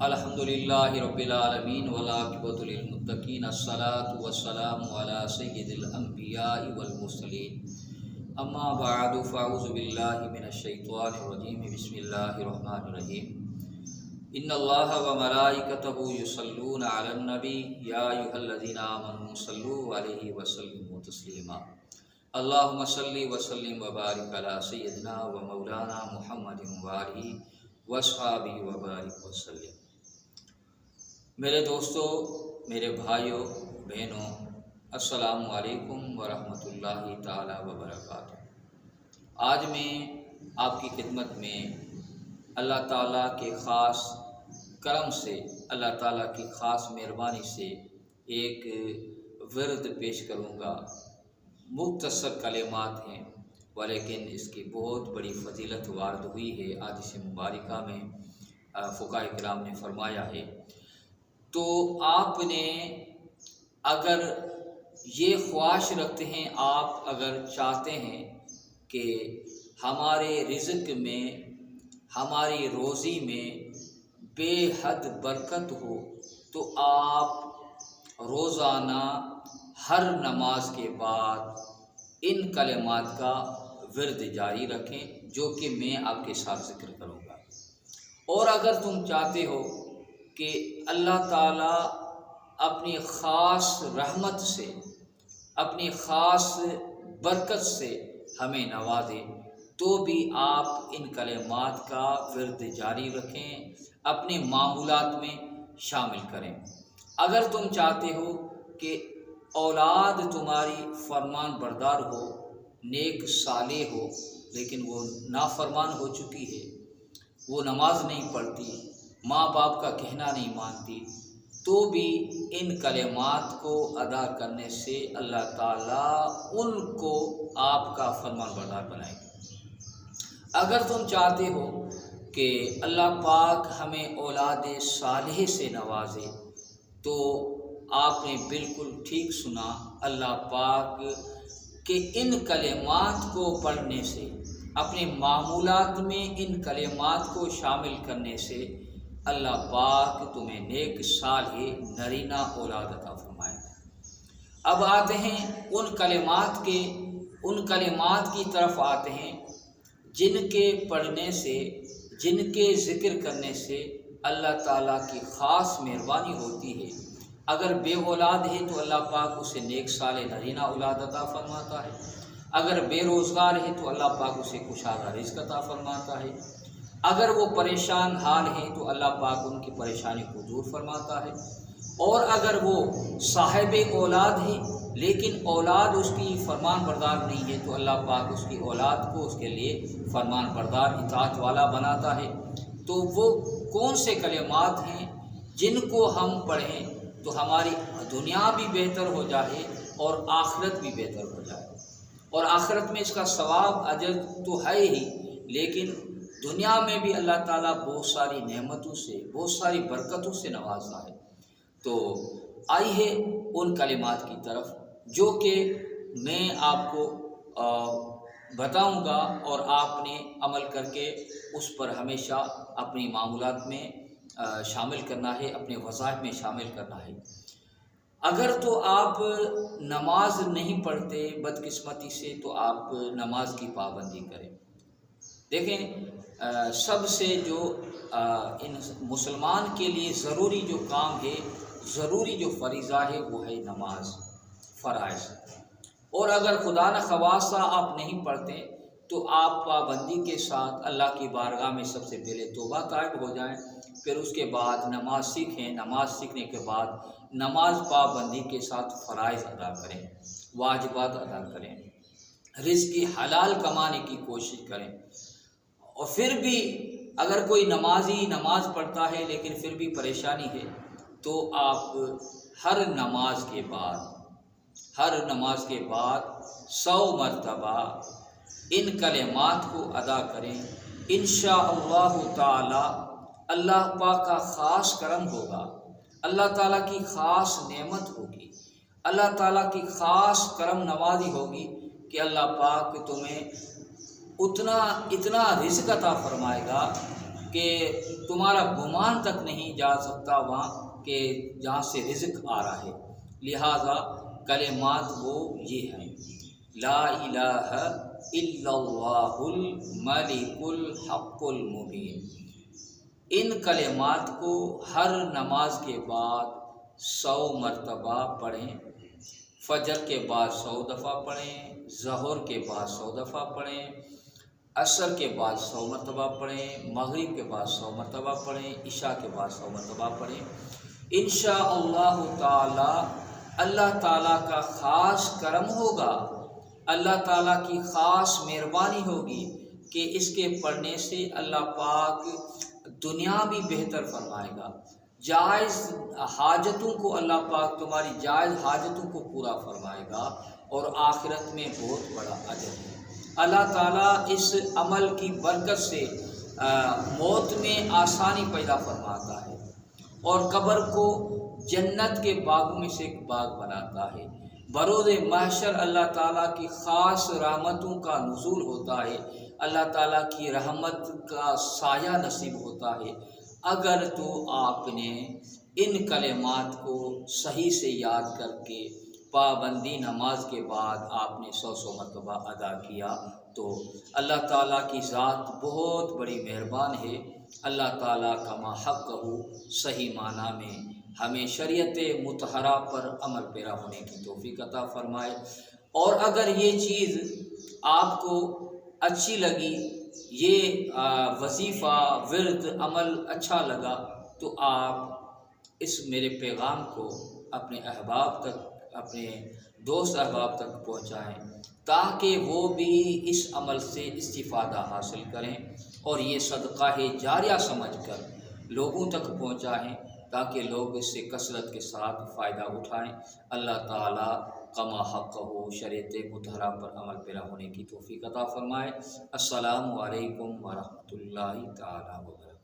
الحمدللہ رب العالمین والعاقبۃ للمتقین الصلاۃ والسلام علی سید الانبیاء والمرسلین اما بعد فاعوذ باللہ من الشیطان الرجیم بسم اللہ الرحمن الرحیم ان اللہ وملائکتہ یصلون علی النبی یا ایھا الذین آمنوا صلوا علیہ وسلموا تسلیما اللہم صل وسلم وبارک علی سیدنا و مولانا محمد وآلہ وصحابہ وبارک وسلم۔ میرے دوستو، میرے بھائیوں بہنوں، السلام علیکم ورحمۃ اللہ تعالی وبرکاتہ۔ آج میں آپ کی خدمت میں اللہ تعالیٰ کے خاص کرم سے، اللہ تعالیٰ کی خاص مہربانی سے ایک ورد پیش کروں گا۔ مختصر کلمات ہیں ولیکن اس کی بہت بڑی فضیلت وارد ہوئی ہے حدیث مبارکہ میں، فقہاء کرام نے فرمایا ہے۔ تو آپ نے اگر یہ خواہش رکھتے ہیں، آپ اگر چاہتے ہیں کہ ہمارے رزق میں، ہماری روزی میں بے حد برکت ہو، تو آپ روزانہ ہر نماز کے بعد ان کلمات کا ورد جاری رکھیں، جو کہ میں آپ کے ساتھ ذکر کروں گا۔ اور اگر تم چاہتے ہو کہ اللہ تعالیٰ اپنی خاص رحمت سے، اپنی خاص برکت سے ہمیں نوازے، تو بھی آپ ان کلمات کا ورد جاری رکھیں، اپنے معمولات میں شامل کریں۔ اگر تم چاہتے ہو کہ اولاد تمہاری فرمان بردار ہو، نیک صالح ہو، لیکن وہ نافرمان ہو چکی ہے، وہ نماز نہیں پڑھتی، ماں باپ کا کہنا نہیں مانتی، تو بھی ان کلمات کو ادا کرنے سے اللہ تعالیٰ ان کو آپ کا فرمان بردار بنائے گا۔ اگر تم چاہتے ہو کہ اللہ پاک ہمیں اولاد صالح سے نوازے، تو آپ نے بالکل ٹھیک سنا، اللہ پاک کہ ان کلمات کو پڑھنے سے، اپنے معمولات میں ان کلمات کو شامل کرنے سے اللہ پاک تمہیں نیک صالح نرینہ اولاد عطا فرمائے گا۔ اب آتے ہیں ان کلمات کی طرف آتے ہیں جن کے پڑھنے سے، جن کے ذکر کرنے سے اللہ تعالیٰ کی خاص مہربانی ہوتی ہے۔ اگر بے اولاد ہے تو اللہ پاک اسے نیک صالح نرینہ اولاد عطا فرماتا ہے، اگر بے روزگار ہے تو اللہ پاک اسے کشادہ رزق عطا فرماتا ہے، اگر وہ پریشان حال ہیں تو اللہ پاک ان کی پریشانی کو دور فرماتا ہے، اور اگر وہ صاحب اولاد ہے لیکن اولاد اس کی فرمان بردار نہیں ہے تو اللہ پاک اس کی اولاد کو اس کے لیے فرمان بردار اطاعت والا بناتا ہے۔ تو وہ کون سے کلمات ہیں جن کو ہم پڑھیں تو ہماری دنیا بھی بہتر ہو جائے اور آخرت بھی بہتر ہو جائے، اور آخرت میں اس کا ثواب اجر تو ہے ہی، لیکن دنیا میں بھی اللہ تعالیٰ بہت ساری نعمتوں سے، بہت ساری برکتوں سے نوازتا ہے۔ تو آئیے ان کلمات کی طرف جو کہ میں آپ کو بتاؤں گا، اور آپ نے عمل کر کے اس پر ہمیشہ اپنی معمولات میں شامل کرنا ہے، اپنے وظائف میں شامل کرنا ہے۔ اگر تو آپ نماز نہیں پڑھتے بدقسمتی سے، تو آپ نماز کی پابندی کریں۔ دیکھیں، سب سے جو ان مسلمان کے لیے ضروری جو کام ہے، ضروری جو فریضہ ہے، وہ ہے نماز، فرائض۔ اور اگر خدا نخواستہ آپ نہیں پڑھتے تو آپ پابندی کے ساتھ اللہ کی بارگاہ میں سب سے پہلے توبہ طائب ہو جائیں، پھر اس کے بعد نماز سیکھیں، نماز سیکھنے کے بعد نماز پابندی کے ساتھ فرائض ادا کریں، واجبات ادا کریں، رزق کی حلال کمانے کی کوشش کریں۔ اور پھر بھی اگر کوئی نمازی نماز پڑھتا ہے لیکن پھر بھی پریشانی ہے، تو آپ ہر نماز کے بعد 100 مرتبہ ان کلمات کو ادا کریں۔ انشاءاللہ تعالی اللہ پاک کا خاص کرم ہوگا، اللہ تعالیٰ کی خاص نعمت ہوگی، اللہ تعالیٰ کی خاص کرم نوازی ہوگی کہ اللہ پاک تمہیں اتنا رزق عطا فرمائے گا کہ تمہارا گمان تک نہیں جا سکتا وہاں کہ جہاں سے رزق آ رہا ہے۔ لہذا کلمات وہ یہ ہیں: لا الہ الا اللہ الملک الحق المبین۔ ان کلمات کو ہر نماز کے بعد 100 مرتبہ پڑھیں، فجر کے بعد 100 دفعہ پڑھیں، ظہر کے بعد 100 دفعہ پڑھیں، عصر کے بعد 100 مرتبہ پڑھیں، مغرب کے بعد 100 مرتبہ پڑھیں، عشاء کے بعد 100 مرتبہ پڑھیں۔ انشاءاللہ تعالی اللہ تعالیٰ کا خاص کرم ہوگا، اللہ تعالیٰ کی خاص مہربانی ہوگی کہ اس کے پڑھنے سے اللہ پاک دنیا بھی بہتر فرمائے گا، جائز حاجتوں کو اللہ پاک تمہاری جائز حاجتوں کو پورا فرمائے گا، اور آخرت میں بہت بڑا اجر ہے۔ اللہ تعالیٰ اس عمل کی برکت سے موت میں آسانی پیدا فرماتا ہے، اور قبر کو جنت کے باغوں میں سے ایک باغ بناتا ہے۔ بروز محشر اللہ تعالیٰ کی خاص رحمتوں کا نزول ہوتا ہے، اللہ تعالیٰ کی رحمت کا سایہ نصیب ہوتا ہے اگر تو آپ نے ان کلمات کو صحیح سے یاد کر کے پابندی نماز کے بعد آپ نے 100 مرتبہ ادا کیا تو اللہ تعالیٰ کی ذات بہت بڑی مہربان ہے۔ اللہ تعالیٰ کا ما حق ہو صحیح معنی میں ہمیں شریعت مطہرہ پر عمل پیرا ہونے کی توفیق عطا فرمائے۔ اور اگر یہ چیز آپ کو اچھی لگی، یہ وظیفہ ورد عمل اچھا لگا، تو آپ اس میرے پیغام کو اپنے احباب تک، اپنے دوست احباب تک پہنچائیں تاکہ وہ بھی اس عمل سے استفادہ حاصل کریں، اور یہ صدقہ جاریہ سمجھ کر لوگوں تک پہنچائیں تاکہ لوگ اس سے کثرت کے ساتھ فائدہ اٹھائیں۔ اللہ تعالیٰ کما حق ہو شریعت مطہرہ پر عمل پیرا ہونے کی توفیق عطا فرمائے۔ السلام علیکم ورحمۃ اللہ تعالیٰ وبرکاتہ۔